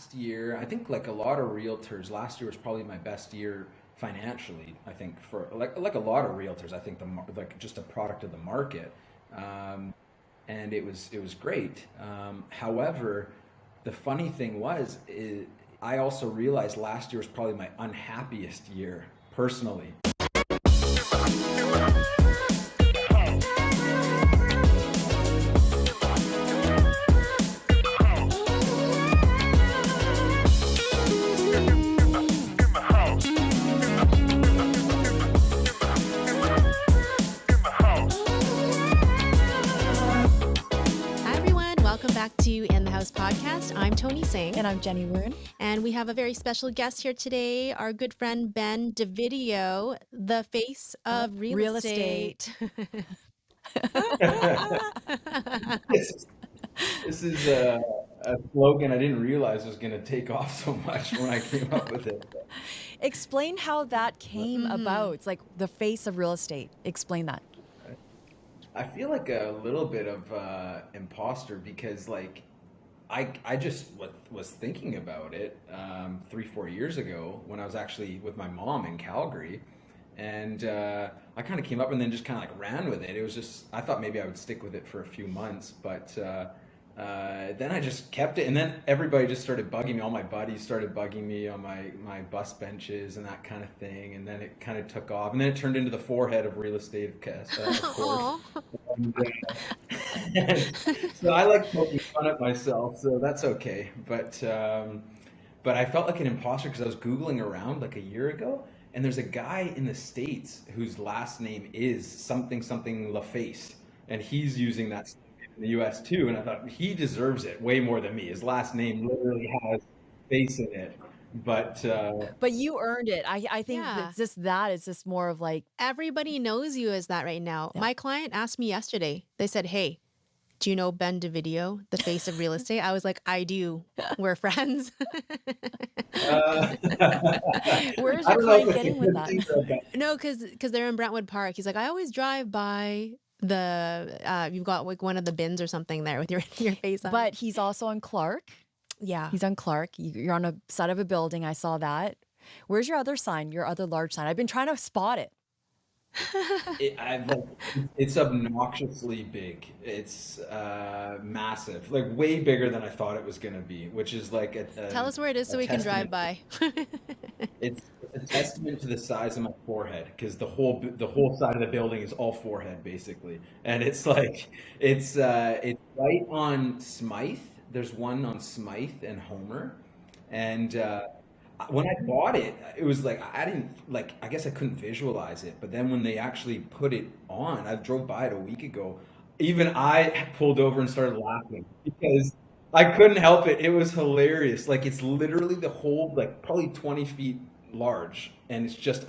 last year, I think like a lot of realtors, last year was probably my best year financially. I think for like a lot of realtors, I think like just a product of the market, um, and it was great. However, the funny thing I also realized last year was probably my unhappiest year personally. Hi, everyone. Welcome back to In the House podcast. I'm Tony Singh. And I'm Jenny Woon. And we have a very special guest here today, our good friend Ben DeVideo, the face of real estate. This is, this is a slogan I didn't realize was going to take off so much when I came up with it. Explain how that came about. It's like the face of real estate. Explain that. I feel like a little bit of imposter because like I just was thinking about it 3-4 years ago when I was actually with my mom in Calgary, and I kind of came up and then just kind of like ran with it. It was just I thought maybe I would stick with it for a few months, but then I just kept it, and then everybody just started bugging me. All my buddies started bugging me on my bus benches and that kind of thing, and then it kind of took off, and then it turned into the forehead of real estate, of course. Aw. And, so I like poking fun at myself, so that's okay. But I felt like an imposter because I was Googling around like a year ago, and there's a guy in the States whose last name is something something LaFace, and he's using that in the US too. And I thought he deserves it way more than me. His last name literally has face in it. But But you earned it. I think Yeah. it's just that. It's just more of like, Everybody knows you as that right now. Yeah. My client asked me yesterday, they said, "Hey, do you know Ben DeVideo, the face of real estate?" I was like, "I do. We're friends." uh, where's I your don't know if client it's a getting with good that? thing or a bad. No, because they're in Brentwood Park. He's like, "I always drive by you've got like one of the bins or something there with your face on." But he's also on Clark. Yeah. He's on Clark. You're on a side of a building. I saw that. Where's your other sign? Your other large sign? I've been trying to spot it. It's obnoxiously big. It's massive, like way bigger than I thought it was going to be, which is like Tell us where it is a so we can drive testament. by. It's a testament to the size of my forehead because the whole side of the building is all forehead basically, and it's like it's right on Smythe. There's one on Smythe and Homer, and when I bought it, it was like I didn't like. I guess I couldn't visualize it, but then when they actually put it on, I drove by it a week ago. Even I pulled over and started laughing because I couldn't help it. It was hilarious. Like it's literally the whole, like probably 20 feet large, and it's just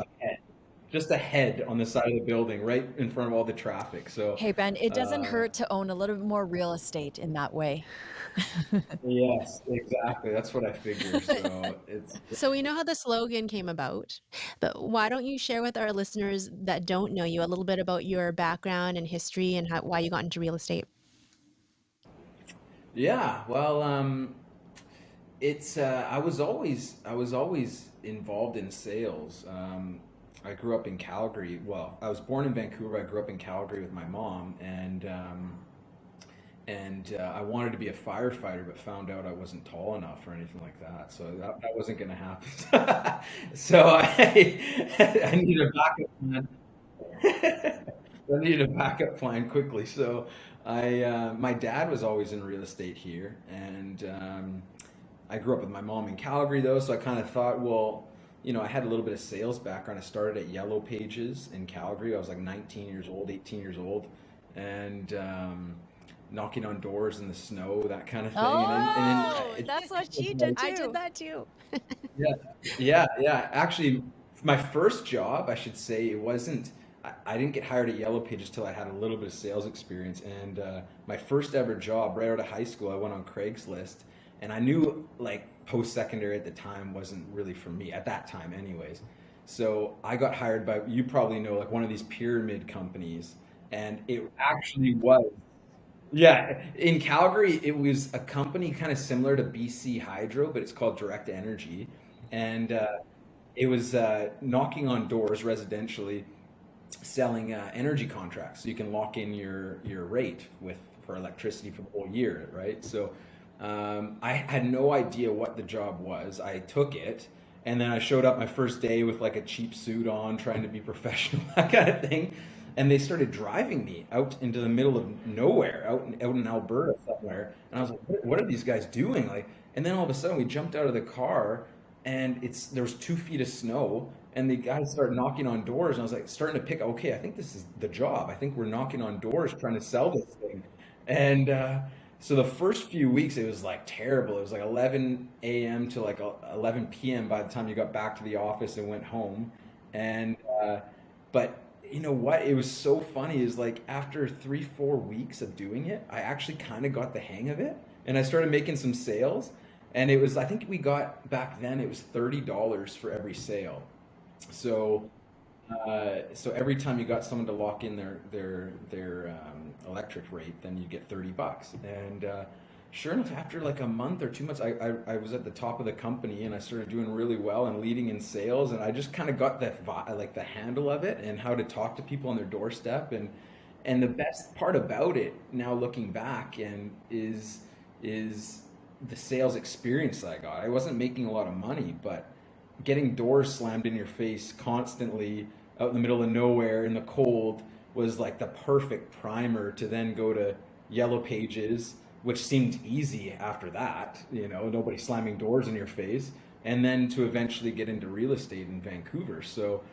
a head on the side of the building, right in front of all the traffic. So, Hey, Ben, it doesn't uh, hurt to own a little bit more real estate in that way. yes, exactly. That's what I figure. So it's So we know how the slogan came about, but why don't you share with our listeners that don't know you a little bit about your background and history and why you got into real estate? yeah. Well, it's I was always involved in sales. I grew up in Calgary. Well, I was born in Vancouver. I grew up in Calgary with my mom, and I wanted to be a firefighter, but found out I wasn't tall enough or anything like that. So that wasn't going to happen. So I needed a backup plan. I needed a backup plan quickly. So my dad was always in real estate here, and I grew up with my mom in Calgary though, so I kind of thought, well, I had a little bit of sales background. I started at Yellow Pages in Calgary. I was like 19 years old, 18 years old, and knocking on doors in the snow, that kind of thing. And then Oh, it that's what was she did like, I did too. that too. yeah, yeah, yeah. Actually, my first job, I should say, it wasn't. I didn't get hired at Yellow Pages till I had a little bit of sales experience. And my first ever job, right out of high school, I went on Craigslist, and I knew like post secondary at the time wasn't really for me at that time, anyways. So I got hired by, you probably know, like one of these pyramid companies, and it actually was Yeah, in Calgary, it was a company kind of similar to BC Hydro, but it's called Direct Energy, and it was knocking on doors residentially, selling energy contracts, so you can lock in your rate with for electricity for the whole year, right? So I had no idea what the job was. I took it, and then I showed up my first day with like a cheap suit on, trying to be professional, that kind of thing. And they started driving me out into the middle of nowhere, out in Alberta somewhere. And I was like, what are these guys doing? Like, and then all of a sudden we jumped out of the car, and there was 2 feet of snow, and the guys started knocking on doors, and I was like starting to pick. Okay, I think this is the job. I think we're knocking on doors trying to sell this thing, and so the first few weeks it was like terrible. It was like 11 a.m. to like 11 p.m. by the time you got back to the office and went home, and but you know what? It was so funny is like after 3, 4 weeks of doing it, I actually kind of got the hang of it, and I started making some sales. And it was, I think we got back then, it was $30 for every sale. So, so every time you got someone to lock in their electric rate, then you get $30. And sure enough, after like a month or 2 months, I was at the top of the company, and I started doing really well and leading in sales, and I just kind of got like the handle of it and how to talk to people on their doorstep. And the best part about it now looking back and is the sales experience that I got. I wasn't making a lot of money, but getting doors slammed in your face constantly out in the middle of nowhere in the cold was like the perfect primer to then go to Yellow Pages, which seemed easy after that, nobody slamming doors in your face, and then to eventually get into real estate in Vancouver. So,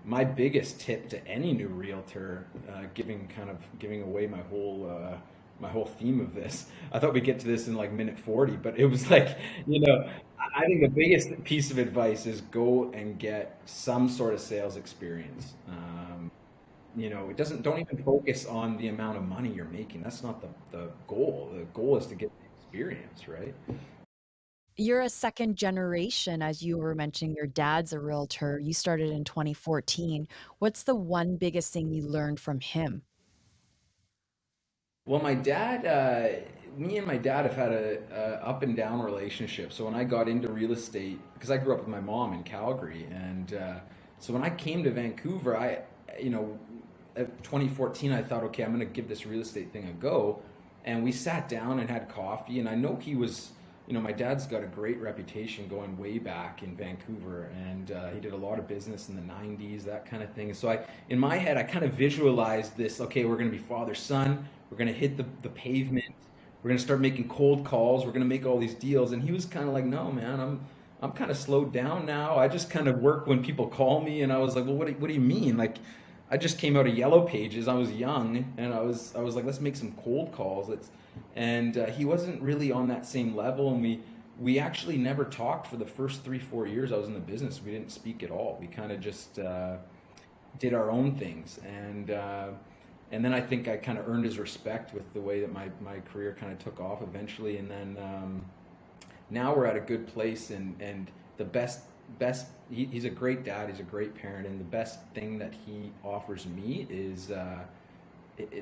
my biggest tip to any new realtor, giving away my whole theme of this. I thought we'd get to this in like minute 40, but it was like, I think the biggest piece of advice is go and get some sort of sales experience. It doesn't, don't even focus on the amount of money you're making. That's not the goal. The goal is to get the experience, right? You're a second generation, as you were mentioning, your dad's a realtor. You started in 2014. What's the one biggest thing you learned from him? Well, me and my dad have had a up and down relationship. So when I got into real estate, because I grew up with my mom in Calgary, and so when I came to Vancouver, you know, at 2014, I thought, okay, I'm going to give this real estate thing a go. And we sat down and had coffee, and I know he was, my dad's got a great reputation going way back in Vancouver, and he did a lot of business in the 90s, that kind of thing. So in my head, I kind of visualized this, okay, we're going to be father son, we're going to hit the pavement, we're going to start making cold calls, we're going to make all these deals. And he was kind of like, no, man, I'm kind of slowed down now. I just kind of work when people call me. And I was like, well, what do you mean? Like, I just came out of Yellow Pages. I was young, and I was like, let's make some cold calls. And he wasn't really on that same level, and we actually never talked for the first 3, 4 years I was in the business. We didn't speak at all. We kind of just did our own things, and then I think I kind of earned his respect with the way that my career kind of took off eventually. And then now we're at a good place, and the best he's a great dad, he's a great parent, and the best thing that he offers me is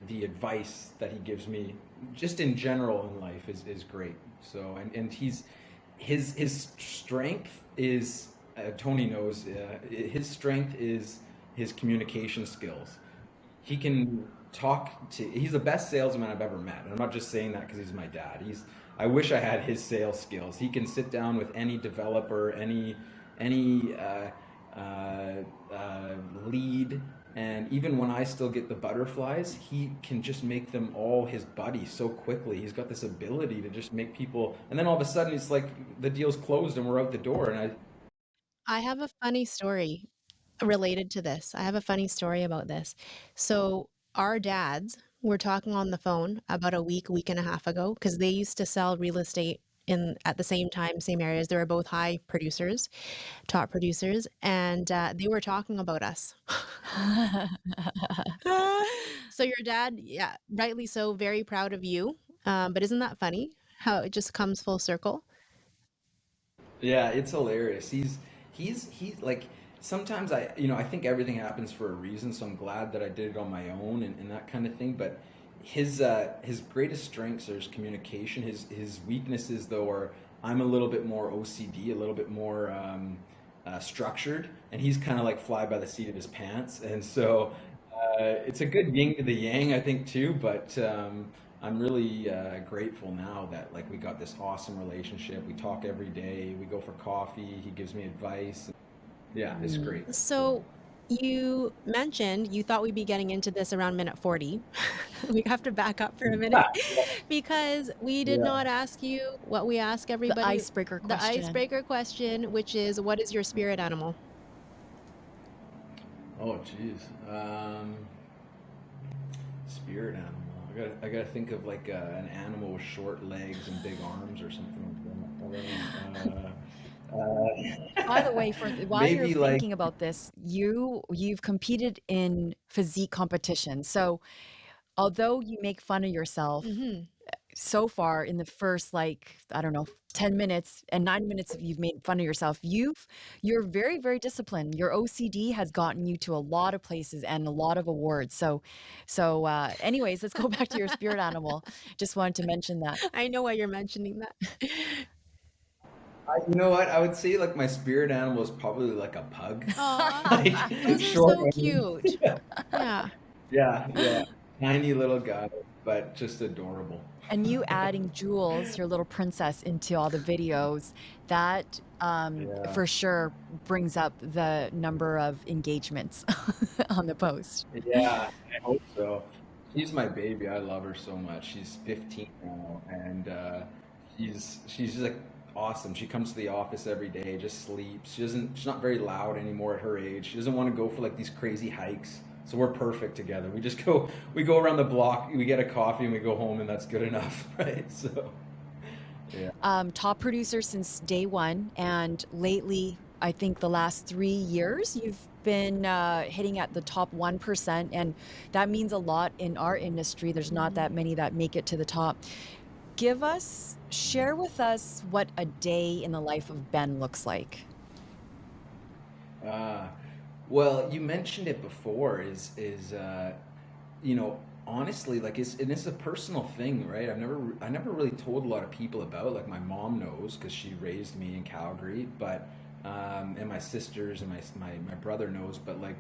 the advice that he gives me just in general in life is great. So, and his strength is, Tony knows, his strength is his communication skills. He can he's the best salesman I've ever met. And I'm not just saying that because he's my dad. I wish I had his sales skills. He can sit down with any developer, any lead, and even when I still get the butterflies, he can just make them all his buddies so quickly. He's got this ability to just make people, and then all of a sudden it's like the deal's closed and we're out the door. And I have a funny story related to this. I have a funny story about this. So our dads were talking on the phone about a week and a half ago, because they used to sell real estate in at the same time, same areas. They were both high producers, top producers, and they were talking about us. So your dad, yeah, rightly so, very proud of you. But isn't that funny how it just comes full circle? yeah, it's hilarious. He's like, sometimes I think everything happens for a reason, so I'm glad that I did it on my own, and that kind of thing. But his greatest strengths are his communication. His weaknesses though are I'm a little bit more OCD, a little bit more structured, and he's kind of like fly by the seat of his pants. And so it's a good yin to the yang, I think, too. But I'm really grateful now that like we got this awesome relationship. We talk every day. We go for coffee. He gives me advice. Yeah, it's Mm. great. So So you mentioned you thought we'd be getting into this around minute 40. We have to back up for a yeah, minute because we did yeah. not ask you what we ask The everybody, icebreaker the question. icebreaker question, which is what is your spirit animal? Oh, geez. Spirit animal. I gotta think of like an animal with short legs and big arms or something like that. By the way, for while you're Maybe like thinking about this, you've competed in physique competition. So although you make fun of yourself, Hmm. so far in the first like, I don't know, 10 minutes and 9 minutes of you've made fun of yourself, you're very, very disciplined. Your OCD has gotten you to a lot of places and a lot of awards. So anyways, let's go back to your spirit animal. Just wanted to mention that. I know why you're mentioning that. you know what? I would say like my spirit animal is probably like a pug, Aw, like those are short. so cute. Yeah. Yeah, yeah. Tiny little guy, but just adorable. And you adding Jules, your little princess, into all the videos, that Yeah. for sure brings up the number of engagements on the post. Yeah, I hope so. She's my baby. I love her so much. She's 15 now, and she's just like awesome. She comes to the office every day, just sleeps. She's not very loud anymore at her age. She doesn't want to go for like these crazy hikes. So we're perfect together. We go around the block, we get a coffee, and we go home, and that's good enough, right? So yeah. Top producer since day one, and lately, I think the last 3 years, you've been hitting at the top 1%, and that means a lot in our industry. There's not that many that make it to the top. Share with us what a day in the life of Ben looks like. Uh, well, you mentioned it before. You know, honestly, like it's a personal thing, right? I never really told a lot of people about. Like my mom knows because she raised me in Calgary, but and my sisters and my brother knows. But like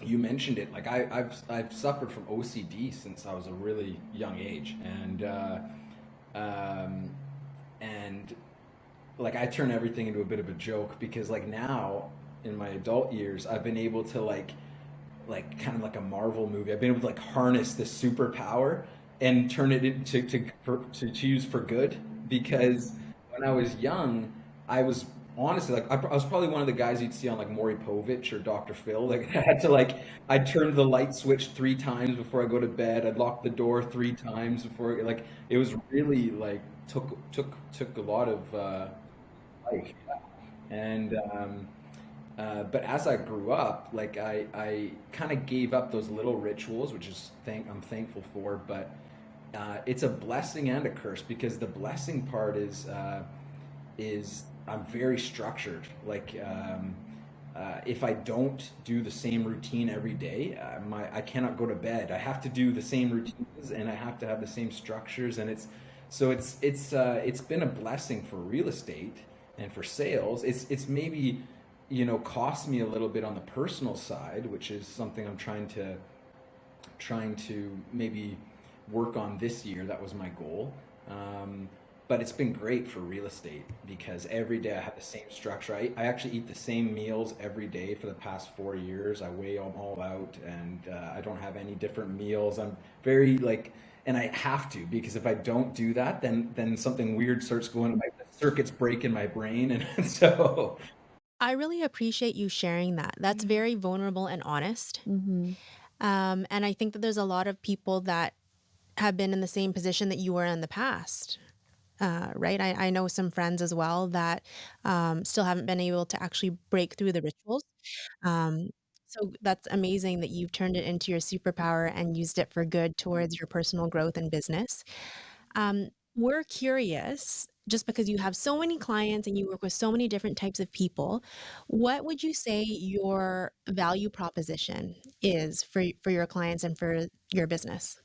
you mentioned it, like I've suffered from OCD since I was a really young age, um, and like I turn everything into a bit of a joke because like now in my adult years I've been able to like kind of like a Marvel movie. I've been able to like harness this superpower and turn it into to use for good because when I was young, I was honestly like I was probably one of the guys you'd see on like Maury Povich or Dr. Phil. Like I had to like I'd turn the light switch 3 times before I go to bed. I'd lock the door 3 times before like it was really like took a lot of life. And but as I grew up, like I kind of gave up those little rituals, which is I'm thankful for. But it's a blessing and a curse because the blessing part is I'm very structured. Like if I don't do the same routine every day, I cannot go to bed. I have to do the same routines and I have to have the same structures, and it's been a blessing for real estate and for sales. It's maybe cost me a little bit on the personal side, which is something I'm trying to maybe work on this year. That was my goal. But it's been great for real estate because every day I have the same structure. I actually eat the same meals every day for the past 4 years. I weigh them all out, and I don't have any different meals. I'm very like, and I have to because if I don't do that, then something weird starts going. My circuits break in my brain, and so I really appreciate you sharing that. That's very vulnerable and honest. Mhm. And I think that there's a lot of people that have been in the same position that you were in the past. Right? I know some friends as well that still haven't been able to actually break through the rituals. Um, so that's amazing that you've turned it into your superpower and used it for good towards your personal growth and business. We're curious, just because you have so many clients and you work with so many different types of people, what would you say your value proposition is for your clients and for your business?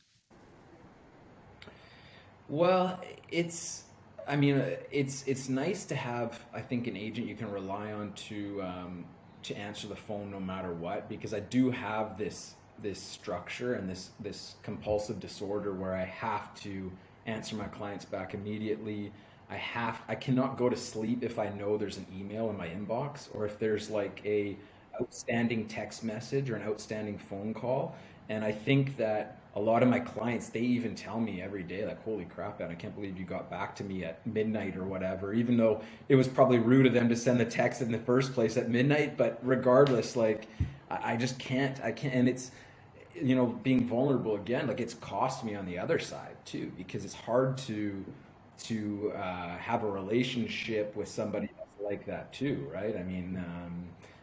Well, it's, I mean, it's nice to have, I think, an agent you can rely on to answer the phone no matter what, because I do have this structure and this compulsive disorder where I have to answer my clients back immediately. I cannot go to sleep if I know there's an email in my inbox, or if there's like a outstanding text message or an outstanding phone call. And I think that a lot of my clients, they even tell me every day, like, holy crap, man, I can't believe you got back to me at midnight or whatever, even though it was probably rude of them to send the text in the first place at midnight. But regardless, like, I just can't, I can't. And it's, being vulnerable again, like, it's cost me on the other side too, because it's hard to have a relationship with somebody that's like that too, right? I mean,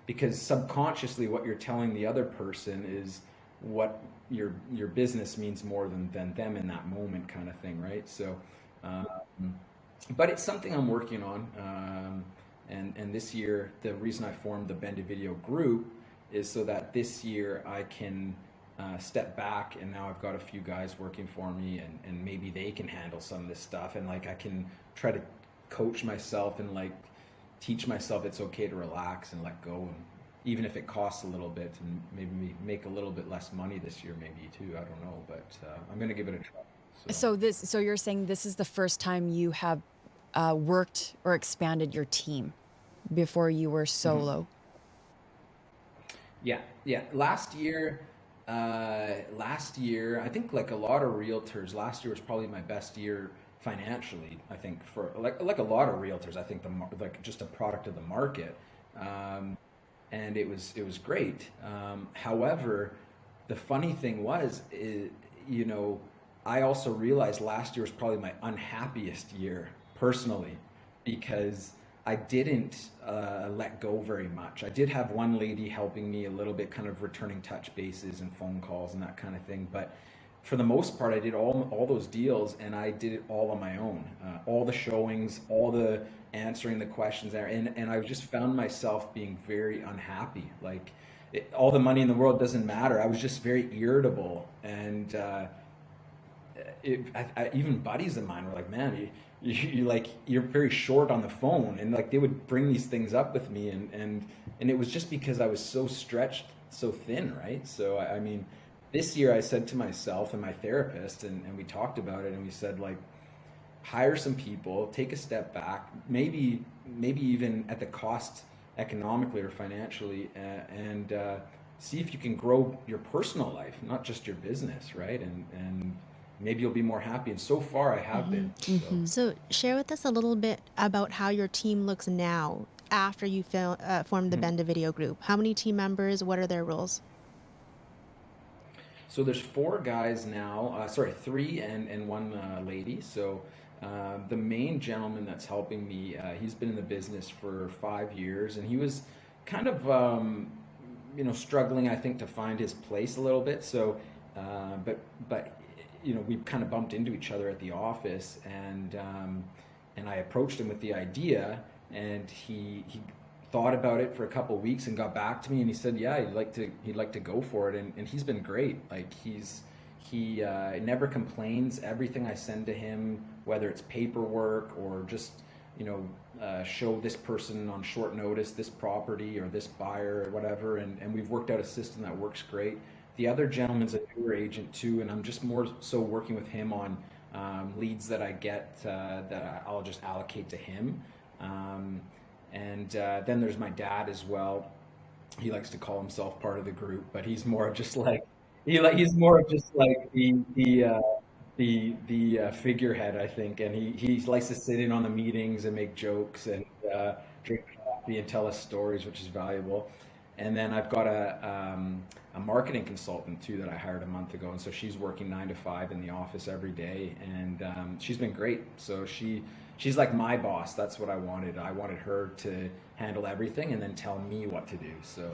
because subconsciously what you're telling the other person is what your business means more than them in that moment, kind of thing, right? So, um, but it's something I'm working on. And this year, the reason I formed the Bend Video group is so that this year I can step back, and now I've got a few guys working for me, and maybe they can handle some of this stuff, and like I can try to coach myself and like teach myself it's okay to relax and let go, and even if it costs a little bit, and maybe make a little bit less money this year, maybe too. I don't know, but I'm gonna give it a try. So. So you're saying this is the first time you have worked or expanded your team before you were Mhm. solo. Yeah, yeah. Last year, I think like a lot of realtors, last year was probably my best year financially. I think for like a lot of realtors, I think like just a product of the market, um, and it was great. However, the funny thing was, you know, I also realized last year was probably my unhappiest year personally, because I didn't let go very much. I did have one lady helping me a little bit, kind of returning touch bases and phone calls and that kind of thing. But for the most part, I did all those deals, and I did it all on my own. All the showings, all the answering the questions there, and I just found myself being very unhappy. Like, all the money in the world doesn't matter. I was just very irritable, and even buddies of mine were like, "Man, you like you're very short on the phone," and like they would bring these things up with me, and it was just because I was so stretched, so thin, right? So I mean, this year I said to myself and my therapist, and we talked about it, and we said like, hire some people, take a step back, maybe even at the cost economically or financially, and see if you can grow your personal life, not just your business, right? And maybe you'll be more happy. And so far, I have been. Hmm. So. Hmm. So share with us a little bit about how your team looks now after you formed the Mhm. Benda Video group. How many team members? What are their roles? So there's four guys now. Sorry, three and one lady. So the main gentleman that's helping me, he's been in the business for 5 years, and he was kind of struggling, I think, to find his place a little bit. So, but we kind of bumped into each other at the office, and I approached him with the idea, and he thought about it for a couple of weeks and got back to me, and he said, yeah, he'd like to go for it, and he's been great. Like, he never complains. Everything I send to him, whether it's paperwork or just show this person on short notice this property or this buyer or whatever, and we've worked out a system that works great. The other gentleman's a newer agent too, and I'm just more so working with him on leads that I get, that I'll just allocate to him. Um, and then there's my dad as well. He likes to call himself part of the group, but he's more of just like he's more of just like the figurehead, I think, and he likes to sit in on the meetings and make jokes and drink coffee and tell us stories, which is valuable. And then I've got a marketing consultant too that I hired a month ago, and so she's working 9 to 5 in the office every day, and she's been great. So she's like my boss. That's what I wanted. I wanted her to handle everything and then tell me what to do. So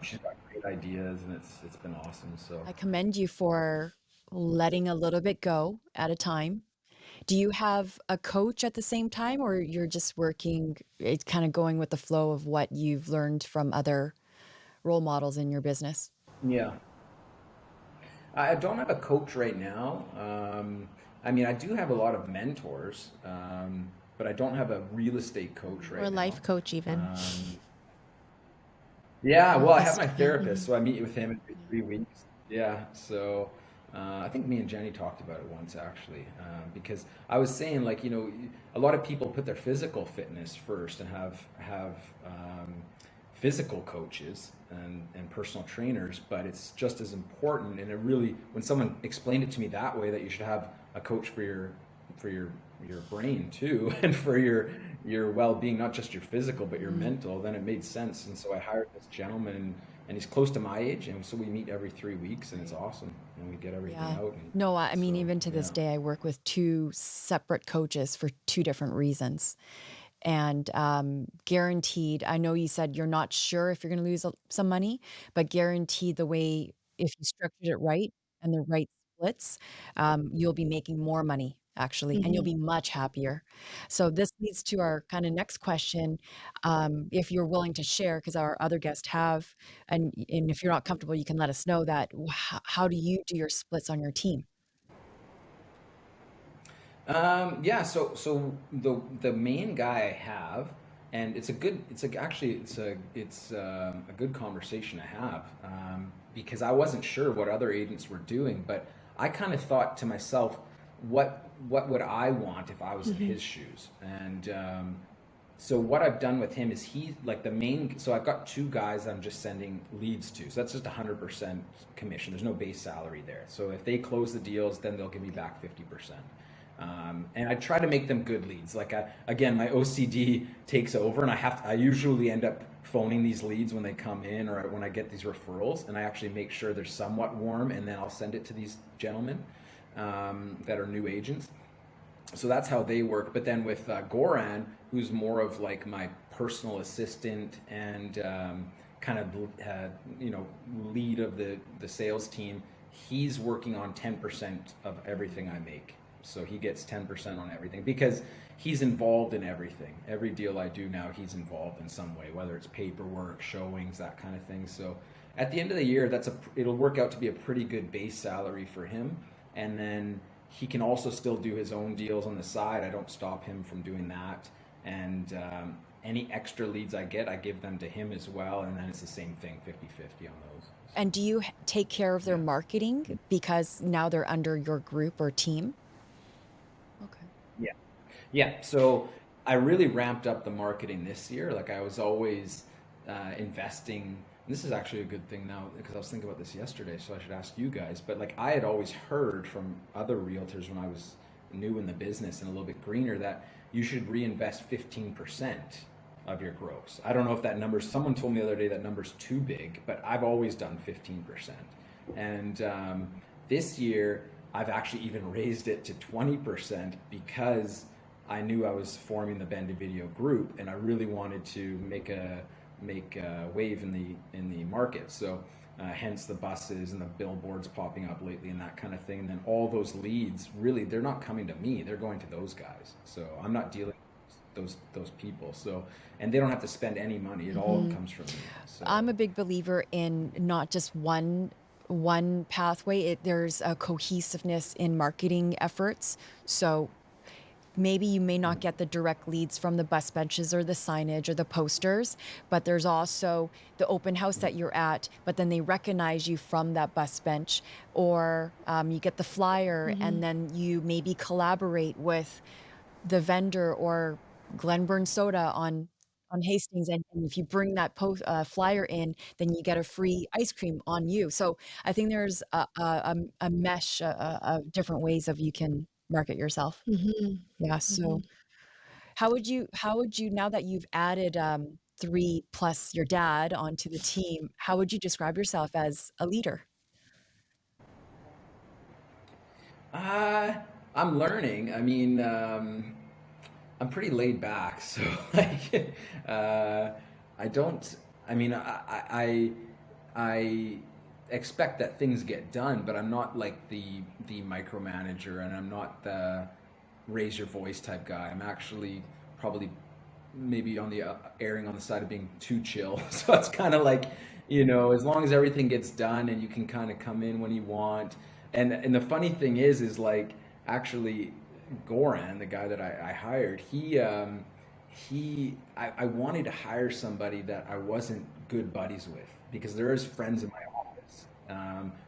she's got great ideas, and it's been awesome. So. I commend you for letting a little bit go at a time. Do you have a coach at the same time, or you're just working, it's kind of going with the flow of what you've learned from other role models in your business? Yeah. I don't have a coach right now. I mean, I do have a lot of mentors, but I don't have a real estate coach Or right now. life coach even. Um, yeah, well, I have Therapist. my Yeah. therapist, so I meet with him every Yeah. 3 weeks. Yeah, so I think me and Jenny talked about it once actually, because I was saying like, a lot of people put their physical fitness first and have physical coaches and personal trainers, but it's just as important. And it really, when someone explained it to me that way, that you should have a coach for your brain too, and for your well-being, not just your physical but your Mhm. mental, then it made sense. And so I hired this gentleman, and he's close to my age, and so we meet every 3 weeks, and it's Right. awesome, and we get everything Yeah. out. And No, I mean, so even to this yeah. day, I work with two separate coaches for two different reasons. And guaranteed, I know you said you're not sure if you're going to lose some money, but guaranteed the way, if you structured it right and the right splits, you'll be making more money actually, and you'll Mhm. be much happier. So this leads to our kind of next question. If you're willing to share, because our other guests have, and if you're not comfortable, you can let us know that. How do you do your splits on your team? Yeah, so the main guy I have, and it's a good conversation to have, because I wasn't sure what other agents were doing, but I kind of thought to myself, what would I want if I was in Mhm. his shoes? And so what I've done with him is he like the main. So I've got two guys I'm just sending leads to. So that's just 100% commission. There's no base salary there. So if they close the deals, then they'll give me back 50%. And I try to make them good leads. Like again, my OCD takes over, and I usually end up phoning these leads when they come in or when I get these referrals, and I actually make sure they're somewhat warm, and then I'll send it to these gentlemen that are new agents. So that's how they work. But then with Goran, who's more of like my personal assistant and kind of lead of the sales team, he's working on 10% of everything I make. So he gets 10% on everything because he's involved in everything. Every deal I do now, he's involved in some way, whether it's paperwork, showings, that kind of thing. So at the end of the year, it'll work out to be a pretty good base salary for him, and then he can also still do his own deals on the side. I don't stop him from doing that. And any extra leads I get, I give them to him as well. And then it's the same thing, 50-50 on those. So, And do you take care of their yeah. marketing because now they're under your group or team? Okay. Yeah. Yeah. So I really ramped up the marketing this year. Like I was always investing. This is actually a good thing now because I was thinking about this yesterday, so I should ask you guys. But like I had always heard from other realtors when I was new in the business and a little bit greener that you should reinvest 15% of your gross. I don't know if that number, someone told me the other day that number's too big, but I've always done 15%. And this year, I've actually even raised it to 20% because I knew I was forming the Bend Video group, and I really wanted to make a wave in the market. So hence the buses and the billboards popping up lately and that kind of thing. And then all those leads, really, they're not coming to me; they're going to those guys. So I'm not dealing with those people. So and they don't have to spend any money; it all Mhm. comes from me. So I'm a big believer in not just one pathway. There's a cohesiveness in marketing efforts. So maybe you may not get the direct leads from the bus benches or the signage or the posters, but there's also the open house that you're at, but then they recognize you from that bus bench, or you get the flyer and Mhm. then you maybe collaborate with the vendor or Glenburn Soda on Hastings, and if you bring that flyer in, then you get a free ice cream on you. So I think there's a mesh of different ways of you can market yourself. Mhm. Yeah. So Mhm. how would you now that you've added 3 plus your dad onto the team, how would you describe yourself as a leader? uh, I'm learning. I mean, I'm pretty laid back, so like, uh, I don't. I mean, I expect that things get done, but I'm not like the micromanager, and I'm not the raise your voice type guy. I'm actually probably maybe on the erring on the side of being too chill. So it's kind of like, as long as everything gets done and you can kind of come in when you want. And the funny thing is like actually, Goran, the guy that I hired, I wanted to hire somebody that I wasn't good buddies with because there is friends in my office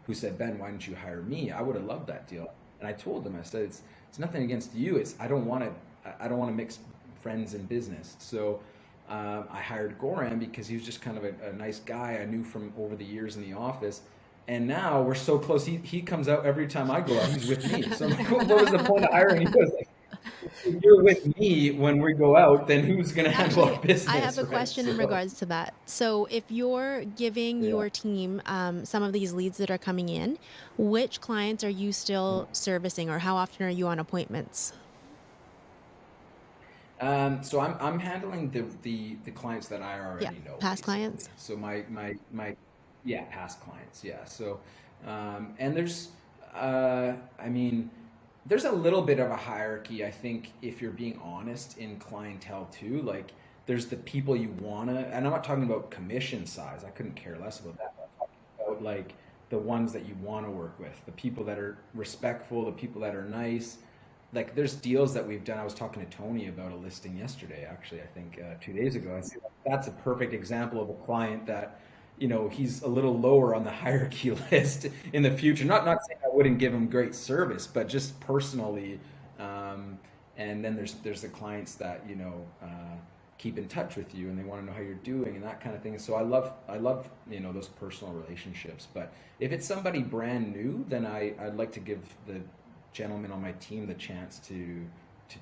who said, Ben, why didn't you hire me? I would have loved that deal. And I told them, I said, it's nothing against you. It's I don't want to mix friends and business. So I hired Goran because he was just kind of a nice guy I knew from over the years in the office. And now we're so close. He comes out every time I go out. He's with me. So I'm like, what was the point of hiring? He goes, like, if you're with me when we go out, then who's going to handle Actually, our I have business, a right? question in So, regards to that. So, if you're giving yeah. your team some of these leads that are coming in, which clients are you still servicing, or how often are you on appointments? So I'm handling the clients that I Yeah, already know, past basically. clients. So my yeah, past clients, yeah. So and there's I mean there's a little bit of a hierarchy, I think, if you're being honest in clientele too. Like there's the people you wanna, and I'm not talking about commission size. I couldn't care less about that. I'm talking about like the ones that you want to work with, the people that are respectful, the people that are nice. Like there's deals that we've done. I was talking to Tony about a listing yesterday, actually, I think 2 days ago. I said that's a perfect example of a client that, he's a little lower on the hierarchy list in the future. Not saying I wouldn't give him great service, but just personally. Um, and then there's the clients that keep in touch with you and they want to know how you're doing and that kind of thing. So I love those personal relationships. But if it's somebody brand new, then I'd like to give the gentlemen on my team the chance to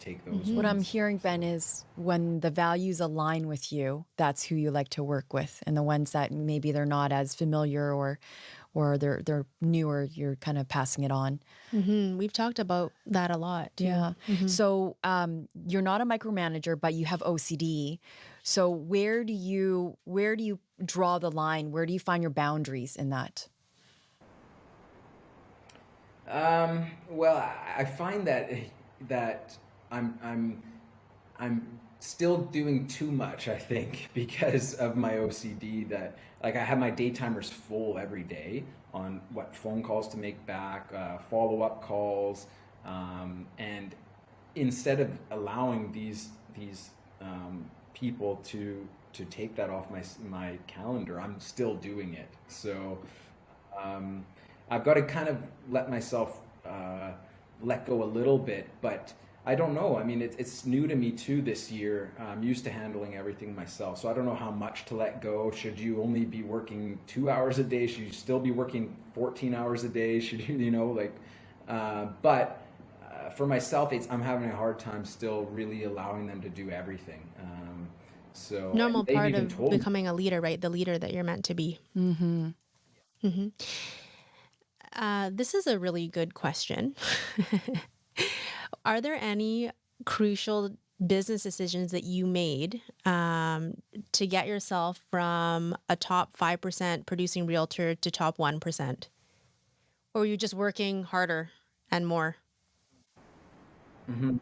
take those What I'm ones. hearing, Ben, So is when the values align with you, that's who you like to work with. And the ones that maybe they're not as familiar or they're newer, you're kind of passing it on. We've talked about that a lot too. Yeah. So you're not a micromanager, but you have OCD. So where do you draw the line? Where do you find your boundaries in that? well, I find that I'm I'm I'm still doing too much, I think, because of my OCD. That like I have my daytimers full every day on what phone calls to make back, follow up calls, and instead of allowing these people to take that off my calendar, I'm still doing it. So um, I've got to kind of let myself let go a little bit, but I don't know. I mean, it's new to me too this year. I'm used to handling everything myself, so I don't know how much to let go. Should you only be working 2 hours a day? Should you still be working 14 hours a day? Should you, like, but for myself, I'm having a hard time still really allowing them to do everything. And Normal they've part even of told me. becoming a leader, right? The leader that you're meant to be. Mm-hmm. hmm this is a really good question. Are there any crucial business decisions that you made to get yourself from a top 5% producing realtor to top 1%? Or were you just working harder and more? Mhm.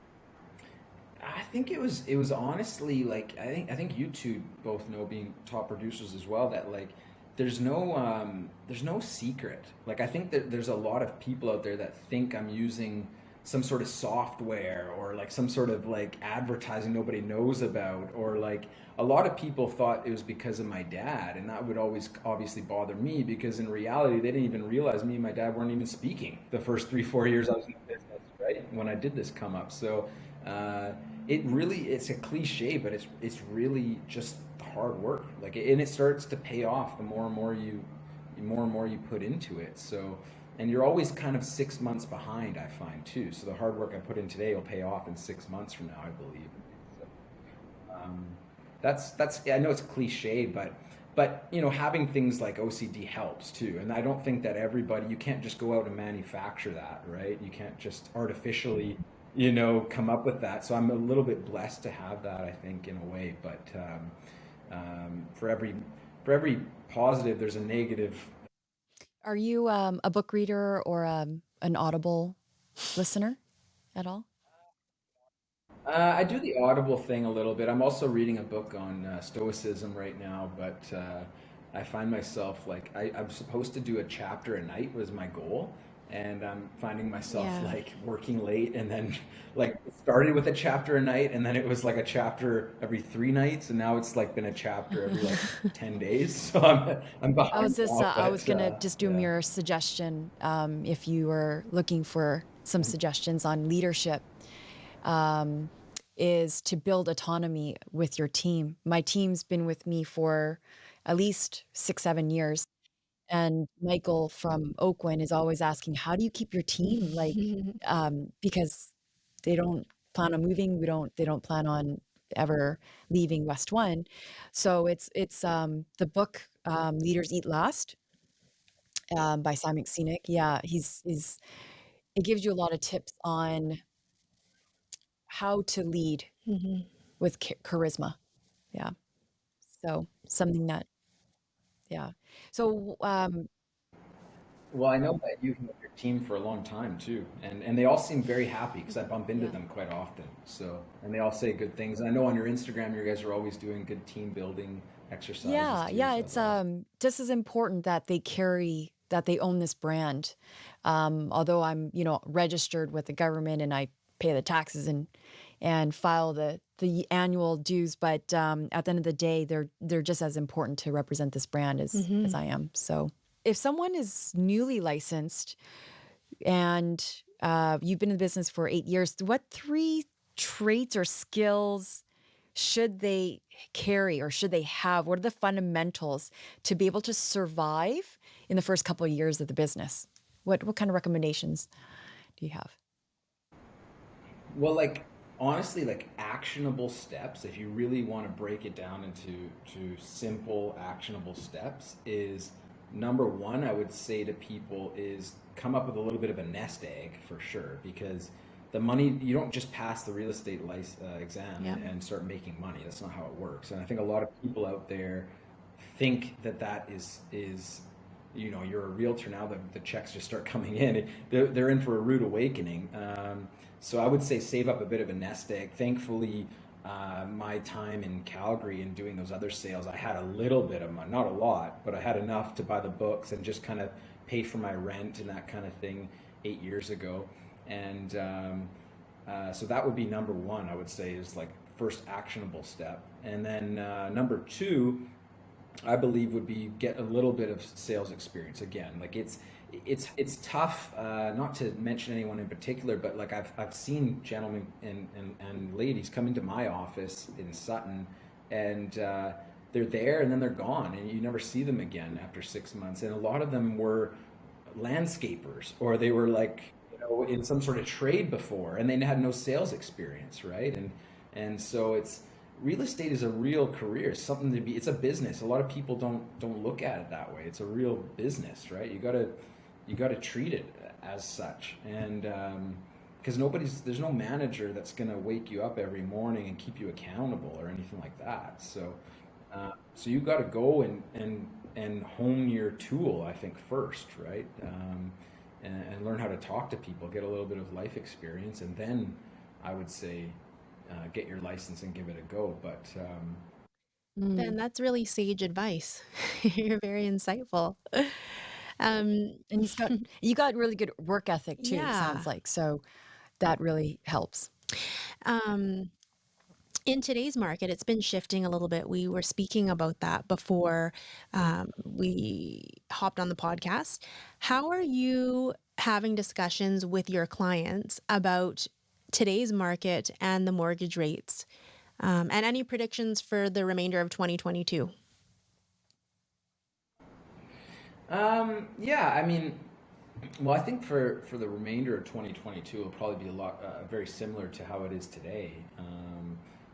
I think it was honestly like I think you two both know, being top producers as well, that like there's no secret. Like I think that there's a lot of people out there that think I'm using some sort of software or like some sort of like advertising nobody knows about, or like a lot of people thought it was because of my dad, and that would always obviously bother me because in reality they didn't even realize me and my dad weren't even speaking the first 3 4 years I was in the business, right, when I did this come up. So uh, it's a cliche, but it's really just hard work. Like, and it starts to pay off the more and more you put into it. So, and you're always kind of 6 months behind, I find too. So the hard work I put in today will pay off in 6 months from now, I believe. So, um, that's I know it's cliche, but having things like OCD helps too. And I don't think that everybody, you can't just go out and manufacture that, right? You can't just artificially, come up with that. So I'm a little bit blessed to have that, I think, in a way. But for every positive, there's a negative. Are you a book reader or an Audible listener at all? I do the Audible thing a little bit. I'm also reading a book on Stoicism right now, but I find myself like I'm supposed to do a chapter a night was my goal, and I'm finding myself Yeah. like working late, and then like it started with a chapter a night, and then it was like a chapter every 3 nights, and now it's like been a chapter every like 10 days. So I'm behind now, I was but gonna just do yeah. your suggestion, if you were looking for some suggestions on leadership, um, is to build autonomy with your team. My team's been with me for at least 6, 7 years. And Michael from Oakland is always asking, how do you keep your team like, because they don't plan on moving. They don't plan on ever leaving West One. So it's the book, Leaders Eat Last, by Simon Sinek. Yeah, it gives you a lot of tips on how to lead Mhm. with charisma. Yeah. So something that, yeah. So, Well, I know that you've known your team for a long time too, and they all seem very happy because I bump into yeah. them quite often. So, and they all say good things. And I know on your Instagram, you guys are always doing good team building exercises Yeah, too. yeah, So it's that's awesome. just as important that that they own this brand. Although I'm, registered with the government and I pay the taxes and file the annual dues, but at the end of the day, they're just as important to represent this brand as Mhm. I am. So, if someone is newly licensed and you've been in the business for 8 years, what three traits or skills should they carry or should they have? What are the fundamentals to be able to survive in the first couple of years of the business? What kind of recommendations do you have? Well, like honestly, like actionable steps, if you really want to break it down into simple actionable steps, is number one, I would say to people is come up with a little bit of a nest egg for sure, because the money you don't just pass the real estate exam Yep. and start making money. That's not how it works. And I think a lot of people out there think that is you're a realtor now, the checks just start coming in. They're in for a rude awakening. So I would say save up a bit of a nest egg. Thankfully, my time in Calgary and doing those other sales, I had a little bit of money, not a lot, but I had enough to buy the books and just kind of pay for my rent and that kind of thing 8 years ago. And so that would be number one, I would say, is like first actionable step. And then number two, I believe would be get a little bit of sales experience again. Like it's tough. Not to mention anyone in particular, but like I've seen gentlemen and ladies come into my office in Sutton, and they're there and then they're gone, and you never see them again after 6 months. And a lot of them were landscapers, or they were like in some sort of trade before, and they had no sales experience, right? And so it's real estate is a real career. It's something to be. It's a business. A lot of people don't look at it that way. It's a real business, right? You gotta treat it as such, and because there's no manager that's gonna wake you up every morning and keep you accountable or anything like that. So you got to go and hone your tool, I think, first, right? And learn how to talk to people, get a little bit of life experience, and then I would say get your license and give it a go. But Ben, Mm. that's really sage advice. You're very insightful. Um, And you got really good work ethic too, it sounds yeah. like. So that really helps. Um, in today's market, it's been shifting a little bit. We were speaking about that before we hopped on the podcast. How are you having discussions with your clients about today's market and the mortgage rates? And any predictions for the remainder of 2022? yeah, I mean, well, I think for the remainder of 2022, it'll probably be a lot very similar to how it is today.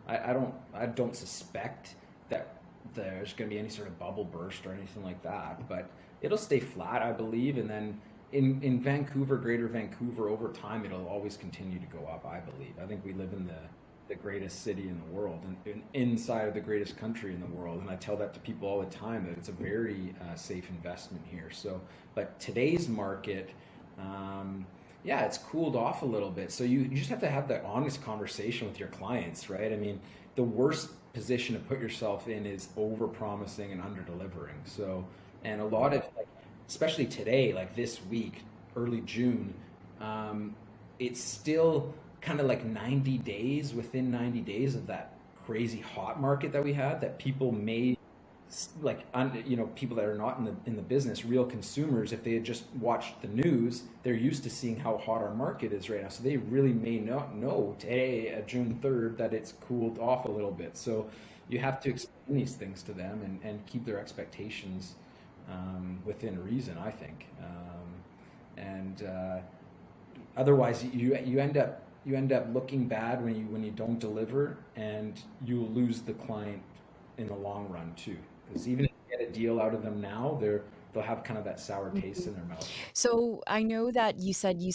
I don't suspect that there's going to be any sort of bubble burst or anything like that, but it'll stay flat, I believe, and then in Vancouver, Greater Vancouver, over time, it'll always continue to go up, I believe. I think we live in the greatest city in the world, and inside of the greatest country in the world. And I tell that to people all the time, that it's a very safe investment here. So, but today's market, yeah, it's cooled off a little bit. So you just have to have that honest conversation with your clients, right? I mean, the worst position to put yourself in is over promising and under delivering. So, and a lot of like, especially today, like this week, early June, um, it's still kind of like 90 days, within 90 days of that crazy hot market that we had, that people may like people that are not in the business, real consumers, if they had just watched the news, they're used to seeing how hot our market is right now, so they really may not know today at June 3rd that it's cooled off a little bit. So you have to explain these things to them, and keep their expectations within reason, I think. And Otherwise, you end up looking bad when you don't deliver, and you lose the client in the long run too. Because even if you get a deal out of them now, they'll have kind of that sour taste in their mouth. So I know that you said you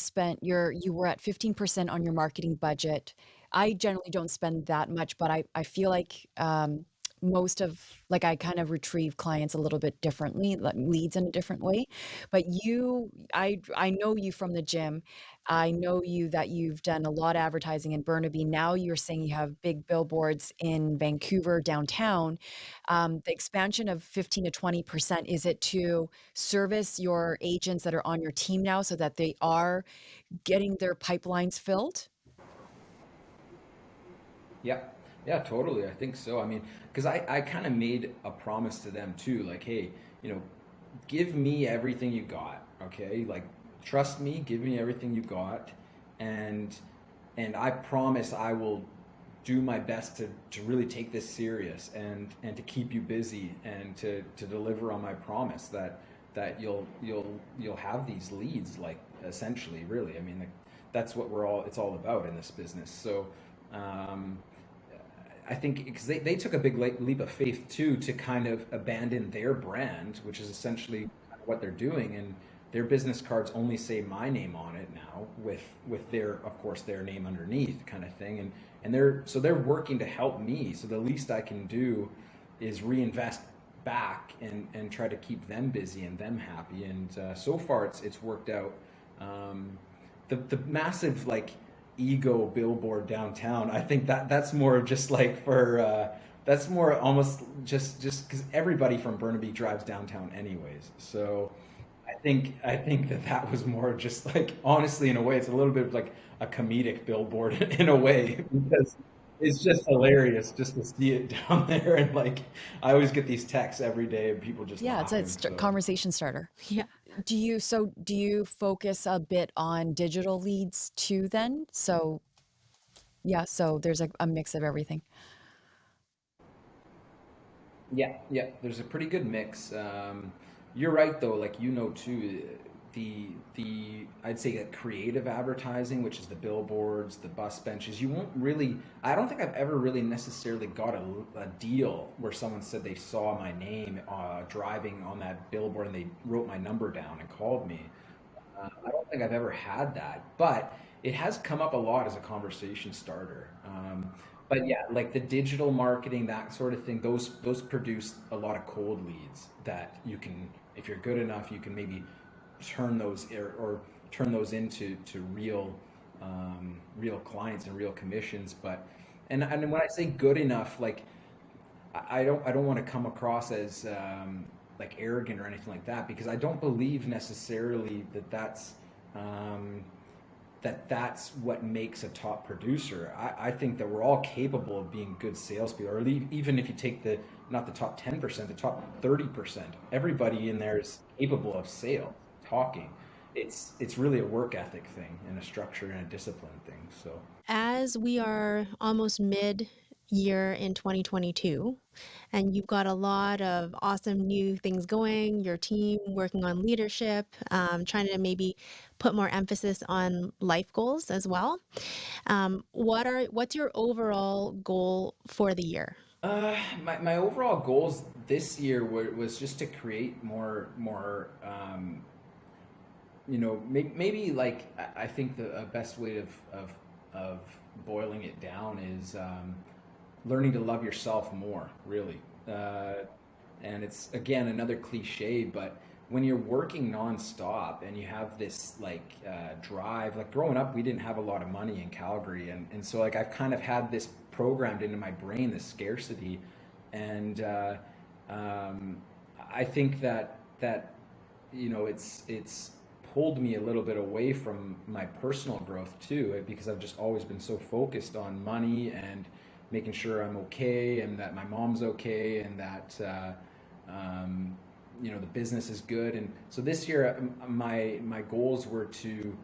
were at 15% on your marketing budget. I generally don't spend that much, but I feel like most of like I kind of retrieve clients a little bit differently, like leads in a different way. But I know you from the gym. I know you that you've done a lot of advertising in Burnaby. Now you're saying you have big billboards in Vancouver downtown. The expansion of 15 to 20%, is it to service your agents that are on your team now so that they are getting their pipelines filled? Yeah, yeah, totally. I think so. I mean, because I kind of made a promise to them too, like, hey, you know, give me everything you got, okay? Like, trust me, give me everything you got, and I promise I will do my best to really take this serious, and to keep you busy, and to deliver on my promise that you'll have these leads, like, essentially, really. I mean, like, that's what it's all about in this business. So um, I think because they took a big leap of faith too, to kind of abandon their brand, which is essentially what they're doing, and their business cards only say my name on it now, with their, of course, their name underneath, kind of thing, and they're working to help me. So the least I can do is reinvest back, and try to keep them busy and them happy, and so far it's worked out. Um, the massive, like, ego billboard downtown, I think that's more of just like for that's more almost just because everybody from Burnaby drives downtown anyways. So I think that was more just like, honestly, in a way, it's a little bit of like a comedic billboard in a way, because it's just hilarious just to see it down there, and like, I always get these texts every day of people just Yeah, it's a laughing. So conversation starter. Yeah. Do you focus a bit on digital leads too then? So yeah, so there's a mix of everything. yeah, yeah, there's a pretty good mix. You're right though, like, too, the I'd say that creative advertising, which is the billboards, the bus benches, you won't really. I don't think I've ever really necessarily got a deal where someone said they saw my name driving on that billboard, and they wrote my number down and called me. I don't think I've ever had that, but it has come up a lot as a conversation starter. But yeah, like the digital marketing, that sort of thing, those produce a lot of cold leads that you can, if you're good enough, you can maybe turn those, or turn those into real clients and real commissions. But and when I say good enough, like, I don't want to come across as like arrogant or anything like that, because I don't believe necessarily um, that's what makes a top producer. I think that we're all capable of being good salespeople, or even if you take the not the top 10%, the top 30%, everybody in there is capable of sales, talking. It's really a work ethic thing, and a structure and a discipline thing. So As we are almost mid year in 2022, and you've got a lot of awesome new things going, your team working on leadership, trying to maybe put more emphasis on life goals as well. What's your overall goal for the year? my overall goals this year was just to create more. Maybe, like, I think the best way of boiling it down is learning to love yourself more, really. And it's, again, another cliche, but when you're working nonstop and you have this, like, drive, like, growing up, we didn't have a lot of money in Calgary, and so, like, I've kind of had this programmed into my brain, this scarcity, and um, I think that it's pulled me a little bit away from my personal growth too, because I've just always been so focused on money and making sure I'm okay and that my mom's okay and that you know, the business is good. And so this year, my goals were to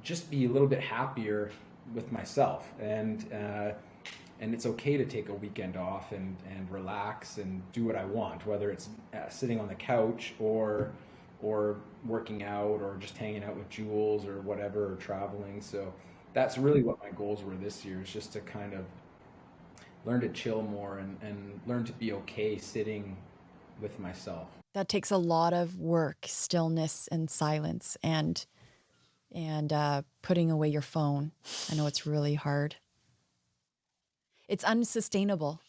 just be a little bit happier with myself, and it's okay to take a weekend off and relax and do what I want, whether it's sitting on the couch or working out or just hanging out with Jules or whatever, or traveling. So that's really what my goals were this year, is just to kind of learn to chill more and learn to be okay sitting with myself. That takes a lot of work, stillness and silence, and putting away your phone. I know it's really hard. It's unsustainable.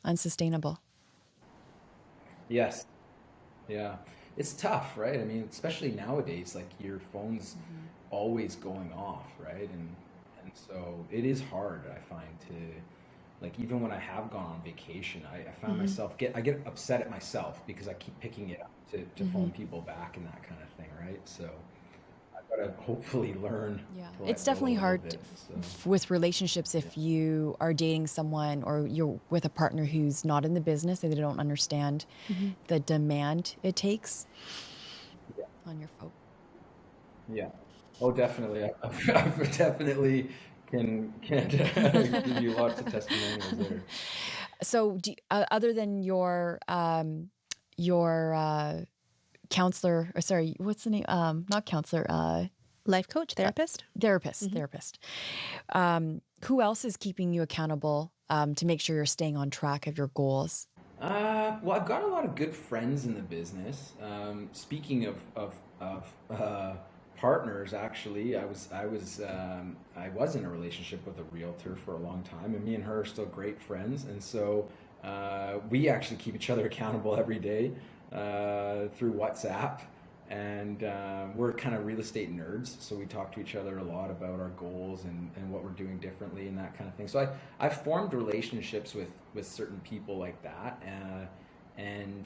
Unsustainable. Yes. Yeah. It's tough, right? I mean, especially nowadays, like your phone's always going off, right? And so it is hard, I find, to like even when I have gone on vacation, I found Mm-hmm. myself I get upset at myself because I keep picking it up to Mm-hmm. phone people back and that kind of thing, right? So I've got to hopefully learn Yeah, to it's let go a definitely little hard bit. So with relationships yeah. if you are dating someone or you're with a partner who's not in the business and they don't understand Mm-hmm. the demand it takes Yeah. on your phone. Yeah. Oh, definitely. I've definitely can give you lots of testimonials there. So, other than your counselor, or sorry, what's the name? Not counselor, Life coach, therapist. therapist, Mm-hmm. therapist. Who else is keeping you accountable to make sure you're staying on track of your goals? Well, I've got a lot of good friends in the business. Speaking of partners, actually, I was in a relationship with a realtor for a long time, and me and her are still great friends. And so we actually keep each other accountable every day through WhatsApp. And we're kind of real estate nerds, so we talk to each other a lot about our goals and what we're doing differently and that kind of thing. So I've formed relationships with certain people like that, and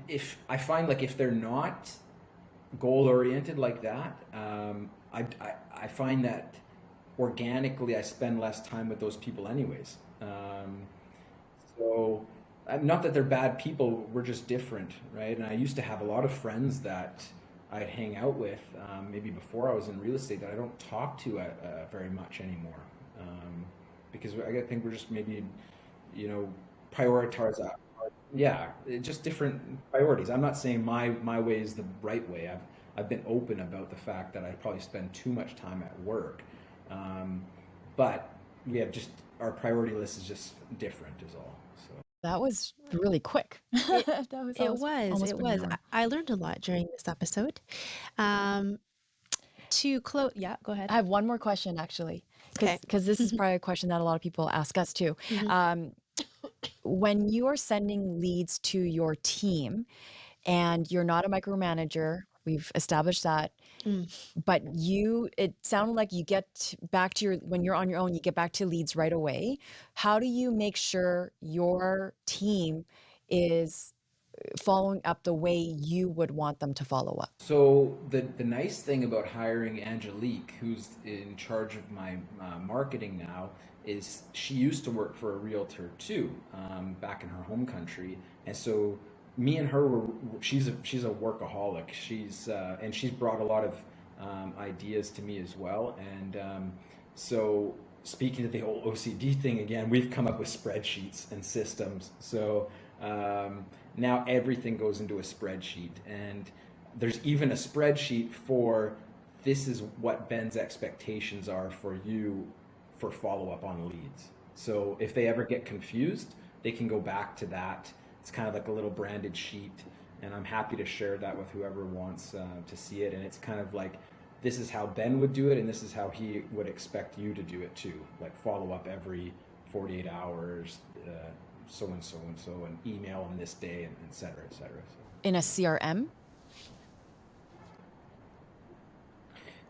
if I find like if they're not goal oriented like that, I find that organically I spend less time with those people anyways. So, not that they're bad people, we're just different, right? And I used to have a lot of friends that I'd hang out with, maybe before I was in real estate, that I don't talk to very much anymore, because I think we're just maybe, you know, prioritize that. Yeah, just different priorities. I'm not saying my way is the right way. I've been open about the fact that I probably spend too much time at work, um, but we have just our priority list is just different, is all. So. That was really quick. It That was it was almost it been an was. hour. I learned a lot during this episode. Um, to close, yeah, go ahead. I have one more question actually, Okay. because this is probably a question that a lot of people ask us too. Mm-hmm. Um, when you are sending leads to your team and you're not a micromanager, we've established that, Mm. but it sounded like you get back to when you're on your own, you get back to leads right away. How do you make sure your team is following up the way you would want them to follow up? So the nice thing about hiring Angelique, who's in charge of my marketing now, is she used to work for a realtor too, back in her home country, and so me and her were. She's a workaholic. And she's brought a lot of ideas to me as well, and so speaking of the whole OCD thing again, we've come up with spreadsheets and systems. So now everything goes into a spreadsheet, and there's even a spreadsheet for this is what Ben's expectations are for you for follow up on leads. So if they ever get confused, they can go back to that. It's kind of like a little branded sheet, and I'm happy to share that with whoever wants to see it. And it's kind of like this is how Ben would do it, and this is how he would expect you to do it too. Like follow up every 48 hours, so and so and so, and email on this day, and et cetera, et cetera. So. In a CRM?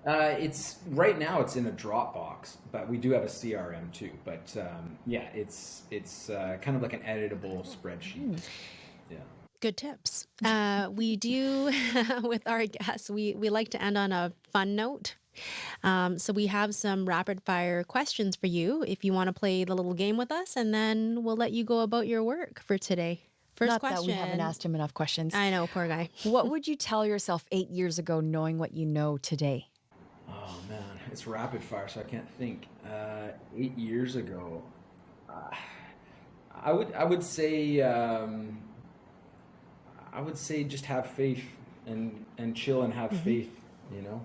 It's right now it's in a Dropbox, but we do have a CRM too. But yeah, it's kind of like an editable spreadsheet. Yeah. Good tips. We do with our guests. We like to end on a fun note. So we have some rapid fire questions for you if you want to play the little game with us, and then we'll let you go about your work for today. First Not that we haven't question. asked him enough questions. I know, poor guy. What would you tell yourself 8 years ago, knowing what you know today? Oh man, it's rapid fire, so I can't think. 8 years ago, uh, I would say just have faith and chill and have Hmm. faith, you know,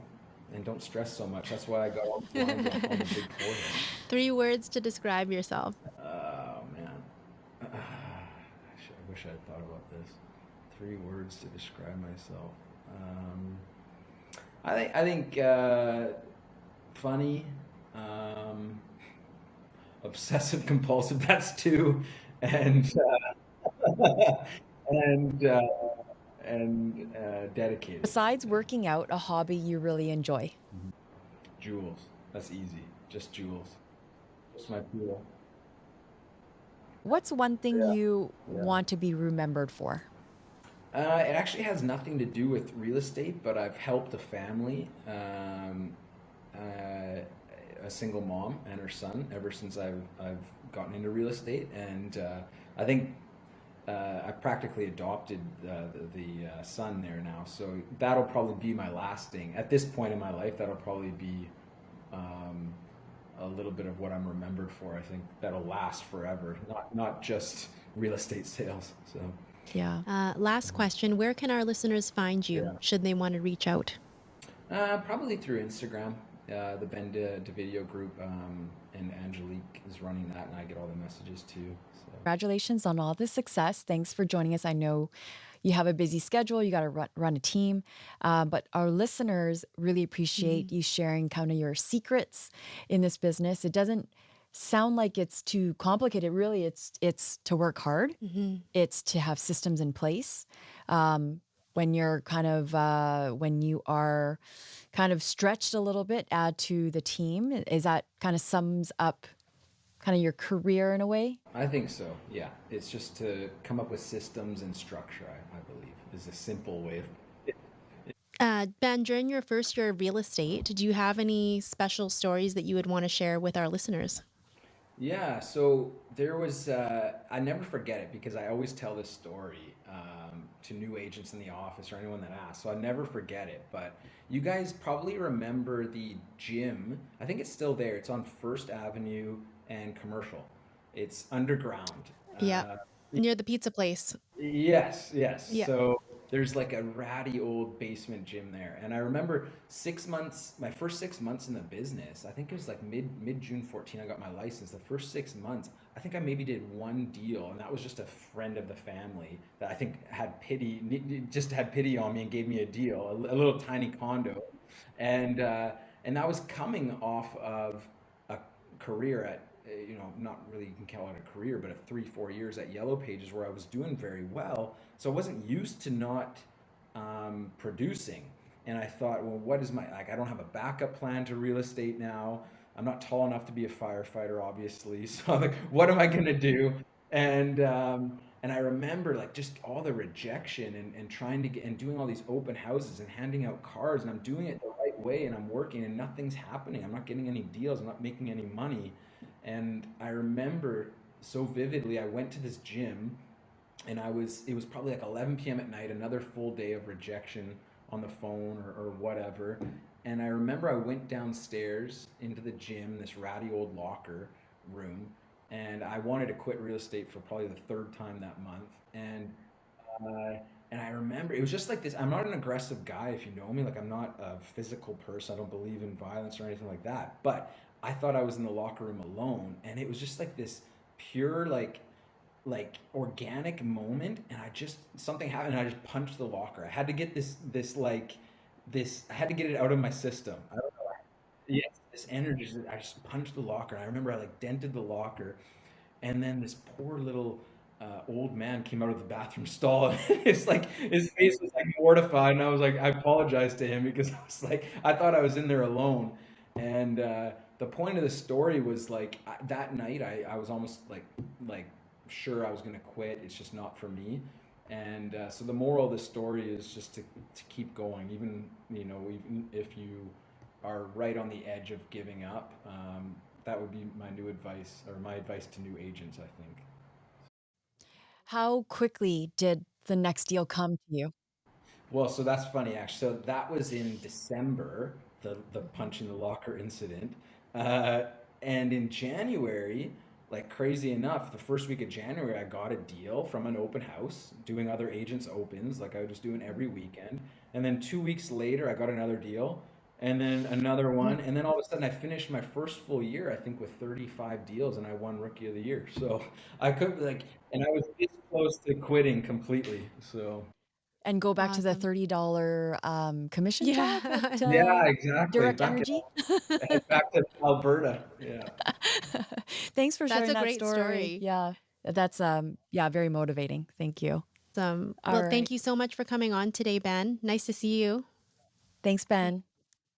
and don't stress so much. That's why I got all the lines on the big forehead. 3 words to describe yourself. Oh man, I wish I had thought about this. 3 words to describe myself. Um, I think funny, um, obsessive compulsive. That's two, and and uh, and dedicated. Besides working out, a hobby you really enjoy. Mhm. Jewels. That's easy. Just jewels. Just my pool. What's one thing Yeah, you yeah. want to be remembered for? It actually has nothing to do with real estate, but I've helped a family, a single mom and her son, ever since I've gotten into real estate, and I think I practically adopted the son there now. So that'll probably be my lasting at this point in my life. That'll probably be um, a little bit of what I'm remembered for. I think that'll last forever, not just real estate sales. So. Yeah. Last Mhm. question. Where can our listeners find you Yeah. should they want to reach out? Probably through Instagram. The Ben DeVideo group, and Angelique is running that, and I get all the messages too. So Congratulations on all the success. Thanks for joining us. I know you have a busy schedule, you got to run a team, but our listeners really appreciate Hmm. you sharing kind of your secrets in this business. It doesn't sound like it's too complicated. Really, it's to work hard. Hmm. It's to have systems in place. Um, when you're when you are kind of stretched a little bit, add to the team. Is that kind of sums up kind of your career in a way? I think so. Yeah, it's just to come up with systems and structure. I believe is a simple way of. Ben, during your first year of real estate, did you have any special stories that you would want to share with our listeners? Yeah, so there was, I never forget it because I always tell this story to new agents in the office or anyone that asks. So I never forget it. But you guys probably remember the gym. I think it's still there. It's on First Avenue and Commercial. It's underground. Yeah, Uh, near the pizza place. Yes, yes. Yeah. So there's like a ratty old basement gym there, and I remember 6 months, my first 6 months in the business. I think it was like mid June 14. I got my license. The first 6 months, I think I maybe did one deal, and that was just a friend of the family that I think had pity, just had pity on me and gave me a deal, a little tiny condo, and uh, and that was coming off of a career at not really you can call it a career, but a 3 4 years at Yellow Pages where I was doing very well. So I wasn't used to not producing. And I thought, well, what is my like? I don't have a backup plan to real estate now. I'm not tall enough to be a firefighter, obviously. So I'm like, what am I gonna do? And I remember like just all the rejection and trying to get and doing all these open houses and handing out cards, and I'm doing it the right way and I'm working and nothing's happening. I'm not getting any deals. I'm not making any money. And I remember so vividly, I went to this gym and it was probably like 11 p.m. at night, another full day of rejection on the phone or whatever. And I remember I went downstairs into the gym, this ratty old locker room, and I wanted to quit real estate for probably the third time that month. Uh, and I remember it was just like this. I'm not an aggressive guy, if you know me. Like I'm not a physical person. I don't believe in violence or anything like that. But I thought I was in the locker room alone, and it was just like this pure like organic moment. And I just something happened. And I just punched the locker. I had to get this. I had to get it out of my system. I don't know. Yes, this energy. I just punched the locker. And I remember I like dented the locker, and then this poor little old man came out of the bathroom stall. And it's like his face was like mortified, and I was like, I apologized to him because I was like, I thought I was in there alone. And the point of the story was like that night, I was almost like sure I was gonna quit. It's just not for me. And so the moral of the story is just to keep going, even even if you are right on the edge of giving up. That would be my new advice, or my advice to new agents, I think. How quickly did the next deal come to you? Well, so that's funny actually. So that was in December, the Mhm. punch in the locker incident, uh, and in January, like crazy enough, the first week of January, I got a deal from an open house, doing other agents' opens, like I was doing every weekend, and then 2 weeks later, I got another deal, and then another one, and then all of a sudden, I finished my first full year, I think, with 35 deals, and I won Rookie of the Year. So I could like, and I was this close to quitting completely. So. And go back to the Awesome. $30 commission job at Yeah. Yeah, exactly. Direct Back Energy? back to Alberta. Yeah. Thanks for That's sharing a that great story. story. Yeah. That's yeah, very motivating. Thank you. Well, All thank right. you so much for coming on today, Ben. Nice to see you. Thanks, Ben.